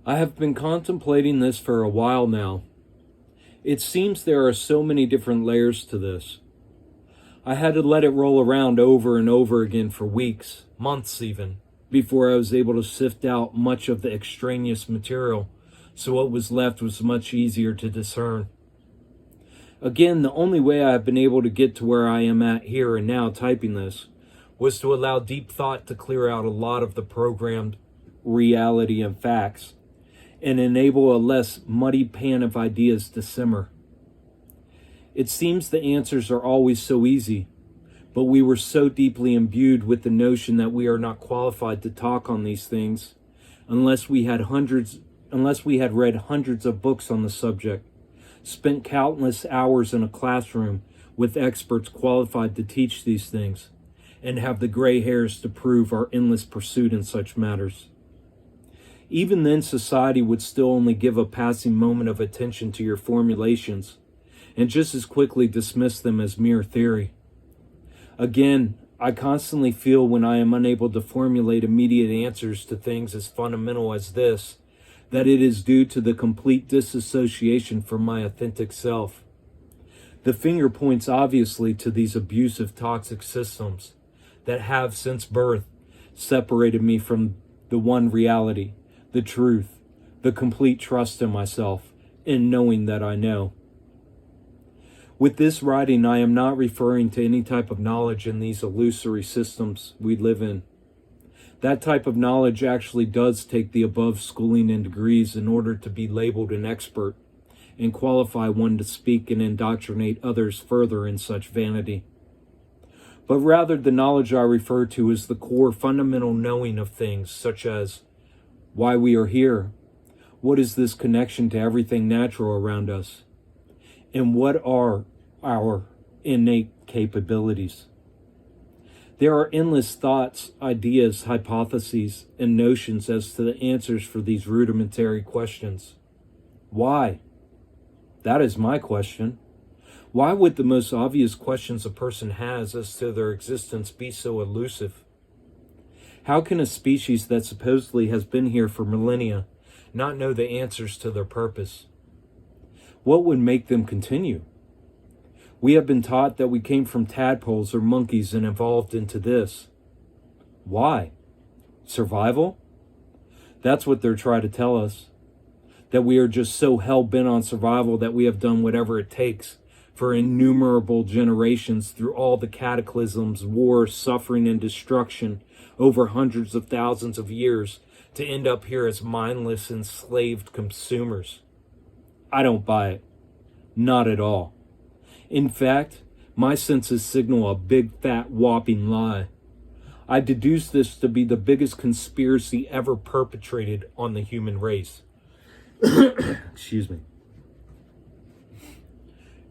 I have been contemplating this for a while now. It seems there are so many different layers to this. I had to let it roll around over and over again for weeks, months even, before I was able to sift out much of the extraneous material, so what was left was much easier to discern. Again, the only way I have been able to get to where I am at here and now typing this was to allow deep thought to clear out a lot of the programmed reality and facts and enable a less muddy pan of ideas to simmer. It seems the answers are always so easy, but we were so deeply imbued with the notion that we are not qualified to talk on these things unless we had read hundreds of books on the subject, spent countless hours in a classroom with experts qualified to teach these things, and have the gray hairs to prove our endless pursuit in such matters. Even then, society would still only give a passing moment of attention to your formulations, and just as quickly dismiss them as mere theory. Again, I constantly feel when I am unable to formulate immediate answers to things as fundamental as this, that it is due to the complete disassociation from my authentic self. The finger points obviously to these abusive, toxic systems that have, since birth, separated me from the one reality, the truth, the complete trust in myself, in knowing that I know. With this writing, I am not referring to any type of knowledge in these illusory systems we live in. That type of knowledge actually does take the above schooling and degrees in order to be labeled an expert and qualify one to speak and indoctrinate others further in such vanity. But rather, the knowledge I refer to is the core fundamental knowing of things, such as why we are here, what is this connection to everything natural around us, and what are our innate capabilities. There are endless thoughts, ideas, hypotheses, and notions as to the answers for these rudimentary questions. Why? That is my question. Why would the most obvious questions a person has as to their existence be so elusive? How can a species that supposedly has been here for millennia not know the answers to their purpose? What would make them continue? We have been taught that we came from tadpoles or monkeys and evolved into this. Why? Survival? That's what they're trying to tell us. That we are just so hell-bent on survival that we have done whatever it takes for innumerable generations through all the cataclysms, wars, suffering, and destruction over hundreds of thousands of years to end up here as mindless, enslaved consumers. I don't buy it. Not at all. In fact, my senses signal a big, fat, whopping lie. I deduce this to be the biggest conspiracy ever perpetrated on the human race. Excuse me.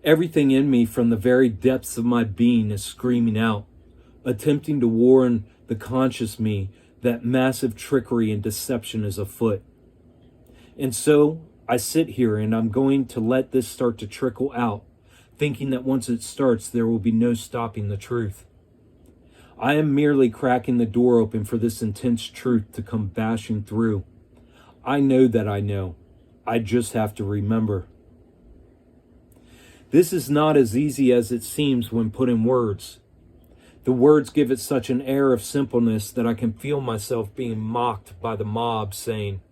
Everything in me from the very depths of my being is screaming out, attempting to warn the conscious me that massive trickery and deception is afoot. And so I sit here and I'm going to let this start to trickle out, thinking that once it starts, there will be no stopping the truth. I am merely cracking the door open for this intense truth to come bashing through. I know that I know. I just have to remember. This is not as easy as it seems when put in words. The words give it such an air of simpleness that I can feel myself being mocked by the mob saying,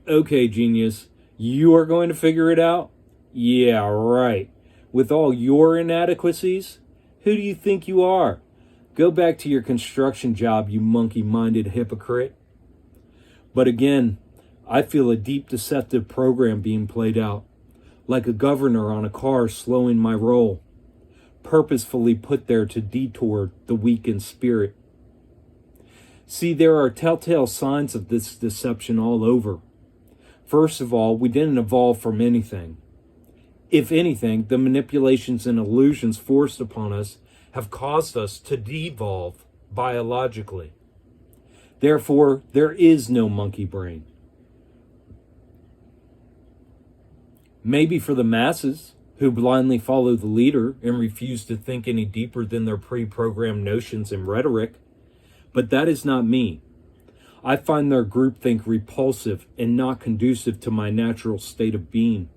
"Okay, genius, you are going to figure it out? Yeah, right. With all your inadequacies? Who do you think you are? Go back to your construction job, you monkey-minded hypocrite." But again, I feel a deep deceptive program being played out, like a governor on a car slowing my roll, purposefully put there to detour the weak in spirit. See, there are telltale signs of this deception all over. First of all, we didn't evolve from anything. If anything, the manipulations and illusions forced upon us have caused us to devolve biologically. Therefore, there is no monkey brain. Maybe for the masses who blindly follow the leader and refuse to think any deeper than their pre-programmed notions and rhetoric, but that is not me. I find their groupthink repulsive and not conducive to my natural state of being.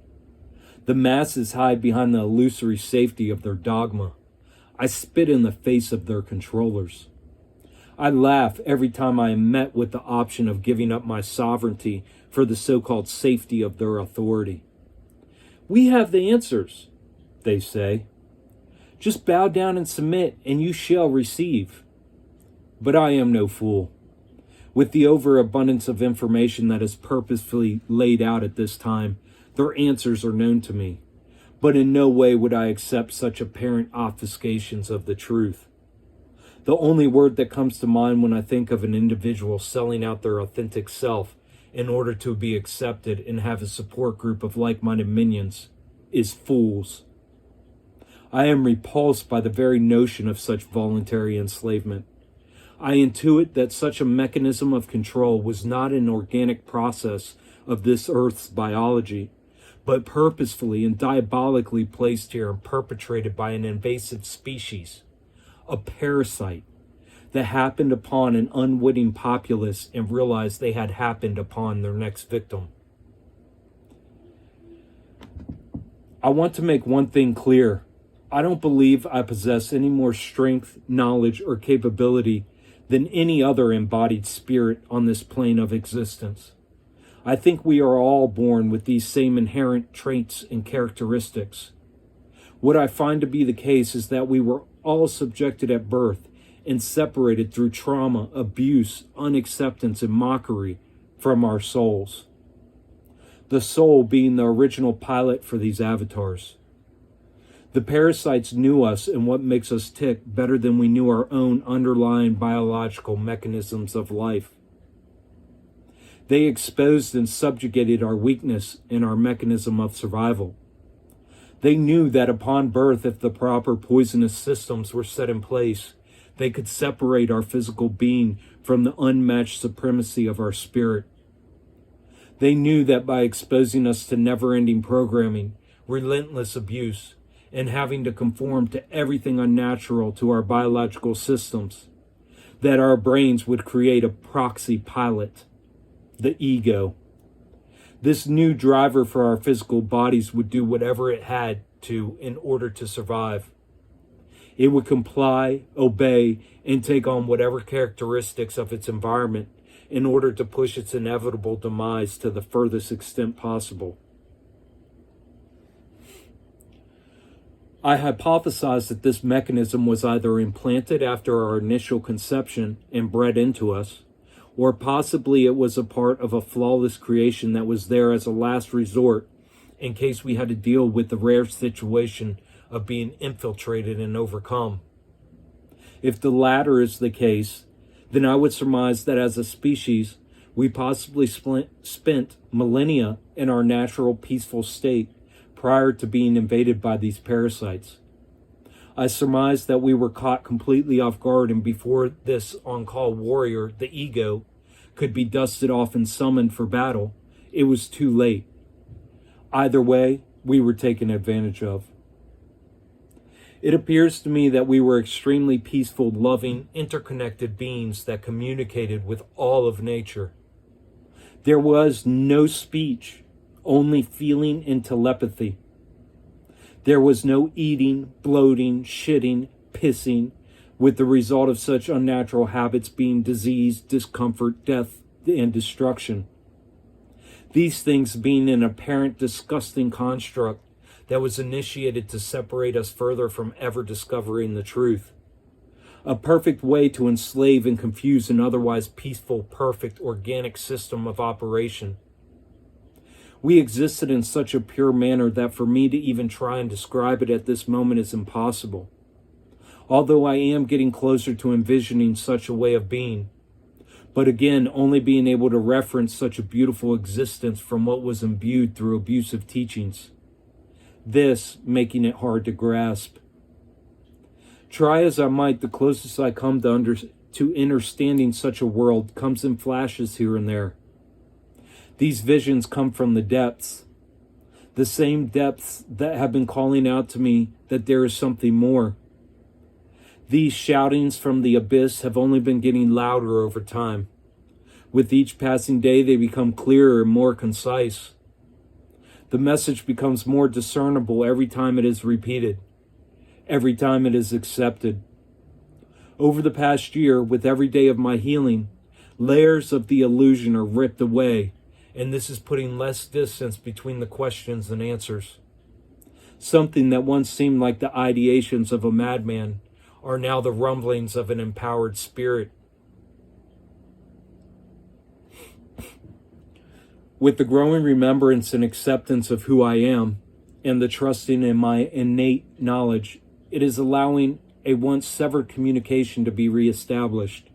The masses hide behind the illusory safety of their dogma. I spit in the face of their controllers. I laugh every time I am met with the option of giving up my sovereignty for the so-called safety of their authority. We have the answers, they say. Just bow down and submit, and you shall receive. But I am no fool. With the overabundance of information that is purposefully laid out at this time, their answers are known to me. But in no way would I accept such apparent obfuscations of the truth. The only word that comes to mind when I think of an individual selling out their authentic self in order to be accepted and have a support group of like-minded minions is fools. I am repulsed by the very notion of such voluntary enslavement. I intuit that such a mechanism of control was not an organic process of this Earth's biology, but purposefully and diabolically placed here and perpetrated by an invasive species, a parasite, that happened upon an unwitting populace and realized they had happened upon their next victim. I want to make one thing clear. I don't believe I possess any more strength, knowledge, or capability than any other embodied spirit on this plane of existence. I think we are all born with these same inherent traits and characteristics. What I find to be the case is that we were all subjected at birth and separated through trauma, abuse, unacceptance, and mockery from our souls. The soul being the original pilot for these avatars. The parasites knew us and what makes us tick better than we knew our own underlying biological mechanisms of life. They exposed and subjugated our weakness and our mechanism of survival. They knew that upon birth, if the proper poisonous systems were set in place, they could separate our physical being from the unmatched supremacy of our spirit. They knew that by exposing us to never-ending programming, relentless abuse, and having to conform to everything unnatural to our biological systems, that our brains would create a proxy pilot, the ego. This new driver for our physical bodies would do whatever it had to in order to survive. It would comply, obey, and take on whatever characteristics of its environment in order to push its inevitable demise to the furthest extent possible. I hypothesized that this mechanism was either implanted after our initial conception and bred into us, or possibly it was a part of a flawless creation that was there as a last resort in case we had to deal with the rare situation of being infiltrated and overcome. If the latter is the case, then I would surmise that as a species, we possibly spent millennia in our natural peaceful state prior to being invaded by these parasites. I surmise that we were caught completely off guard, and before this on-call warrior, the ego, could be dusted off and summoned for battle, it was too late. Either way, we were taken advantage of. It appears to me that we were extremely peaceful, loving, interconnected beings that communicated with all of nature. There was no speech, only feeling and telepathy. There was no eating, bloating, shitting, pissing, with the result of such unnatural habits being disease, discomfort, death, and destruction. These things being an apparent disgusting construct that was initiated to separate us further from ever discovering the truth. A perfect way to enslave and confuse an otherwise peaceful, perfect, organic system of operation. We existed in such a pure manner that for me to even try and describe it at this moment is impossible. Although I am getting closer to envisioning such a way of being, but again, only being able to reference such a beautiful existence from what was imbued through abusive teachings. This making it hard to grasp. Try as I might, the closest I come to understanding such a world comes in flashes here and there. These visions come from the depths, the same depths that have been calling out to me that there is something more. These shoutings from the abyss have only been getting louder over time. With each passing day, they become clearer and more concise. The message becomes more discernible every time it is repeated, every time it is accepted. Over the past year, with every day of my healing, layers of the illusion are ripped away, and this is putting less distance between the questions and answers. Something that once seemed like the ideations of a madman are now the rumblings of an empowered spirit. With the growing remembrance and acceptance of who I am, and the trusting in my innate knowledge, it is allowing a once severed communication to be reestablished.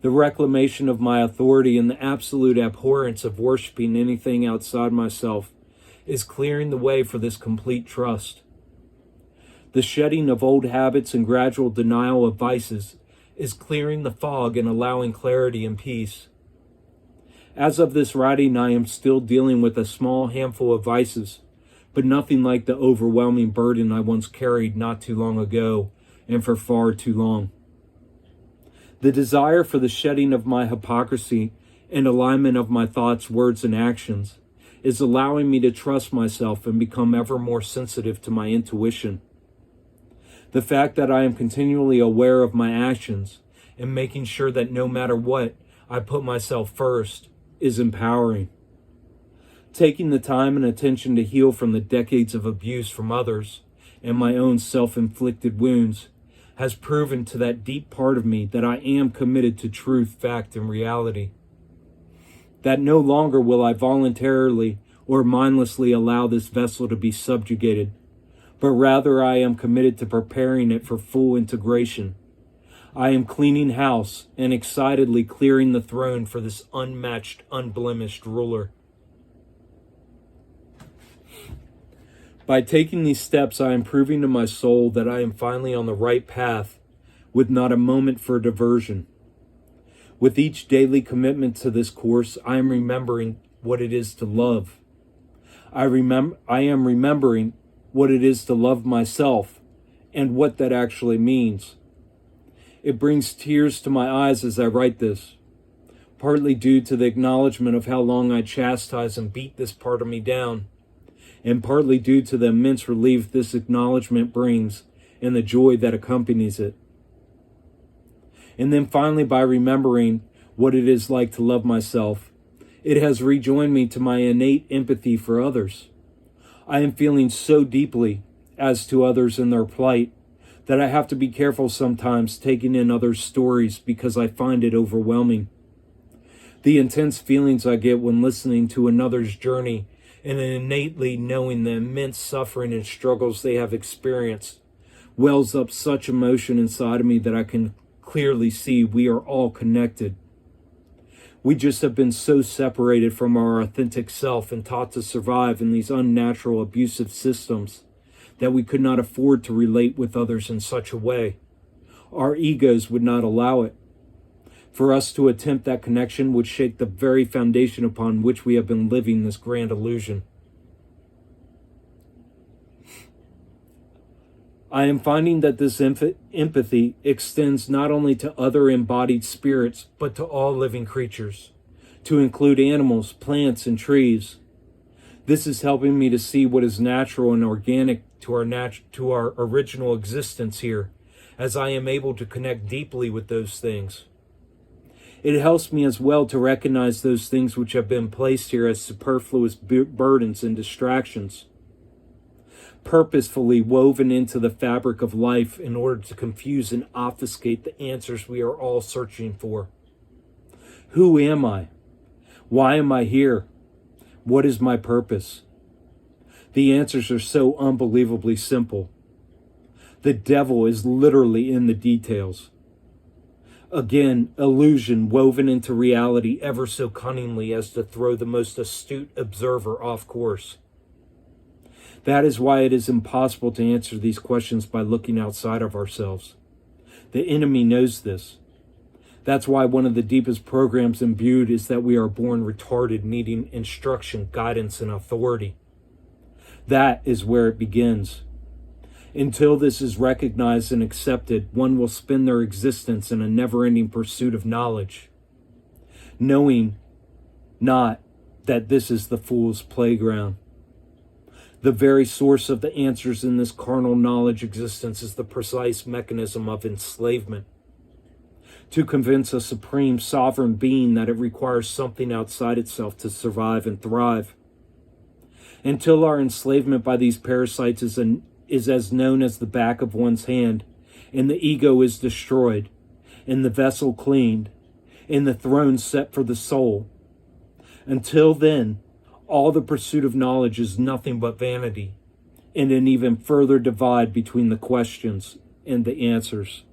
The reclamation of my authority and the absolute abhorrence of worshiping anything outside myself is clearing the way for this complete trust. The shedding of old habits and gradual denial of vices is clearing the fog and allowing clarity and peace. As of this writing, I am still dealing with a small handful of vices, but nothing like the overwhelming burden I once carried not too long ago and for far too long. The desire for the shedding of my hypocrisy and alignment of my thoughts, words, and actions is allowing me to trust myself and become ever more sensitive to my intuition. The fact that I am continually aware of my actions and making sure that no matter what, I put myself first is empowering. Taking the time and attention to heal from the decades of abuse from others and my own self-inflicted wounds has proven to that deep part of me that I am committed to truth, fact, and reality. That no longer will I voluntarily or mindlessly allow this vessel to be subjugated, but rather I am committed to preparing it for full integration. I am cleaning house and excitedly clearing the throne for this unmatched, unblemished ruler. By taking these steps, I am proving to my soul that I am finally on the right path, with not a moment for diversion. With each daily commitment to this course, I am remembering what it is to love. I am remembering what it is to love myself and what that actually means. It brings tears to my eyes as I write this, partly due to the acknowledgement of how long I chastise and beat this part of me down, and partly due to the immense relief this acknowledgement brings and the joy that accompanies it. And then finally, by remembering what it is like to love myself, it has rejoined me to my innate empathy for others. I am feeling so deeply as to others and their plight that I have to be careful sometimes taking in others' stories because I find it overwhelming. The intense feelings I get when listening to another's journey and innately knowing the immense suffering and struggles they have experienced wells up such emotion inside of me that I can clearly see we are all connected. We just have been so separated from our authentic self and taught to survive in these unnatural, abusive systems that we could not afford to relate with others in such a way. Our egos would not allow it. For us to attempt that connection would shake the very foundation upon which we have been living this grand illusion. I am finding that this empathy extends not only to other embodied spirits, but to all living creatures, to include animals, plants, and trees. This is helping me to see what is natural and organic to our original existence here, as I am able to connect deeply with those things. It helps me as well to recognize those things which have been placed here as superfluous burdens and distractions, purposefully woven into the fabric of life in order to confuse and obfuscate the answers we are all searching for. Who am I? Why am I here? What is my purpose? The answers are so unbelievably simple. The devil is literally in the details. Again, illusion woven into reality ever so cunningly as to throw the most astute observer off course. That is why it is impossible to answer these questions by looking outside of ourselves. The enemy knows this. That's why one of the deepest programs imbued is that we are born retarded, needing instruction, guidance, and authority. That is where it begins. Until this is recognized and accepted, one will spend their existence in a never-ending pursuit of knowledge. knowing not that this is the fool's playground. The very source of the answers in this carnal knowledge existence is the precise mechanism of enslavement. To convince a supreme sovereign being that it requires something outside itself to survive and thrive. Until our enslavement by these parasites is as known as the back of one's hand, and the ego is destroyed, and the vessel cleaned, and the throne set for the soul. Until then, all the pursuit of knowledge is nothing but vanity, and an even further divide between the questions and the answers.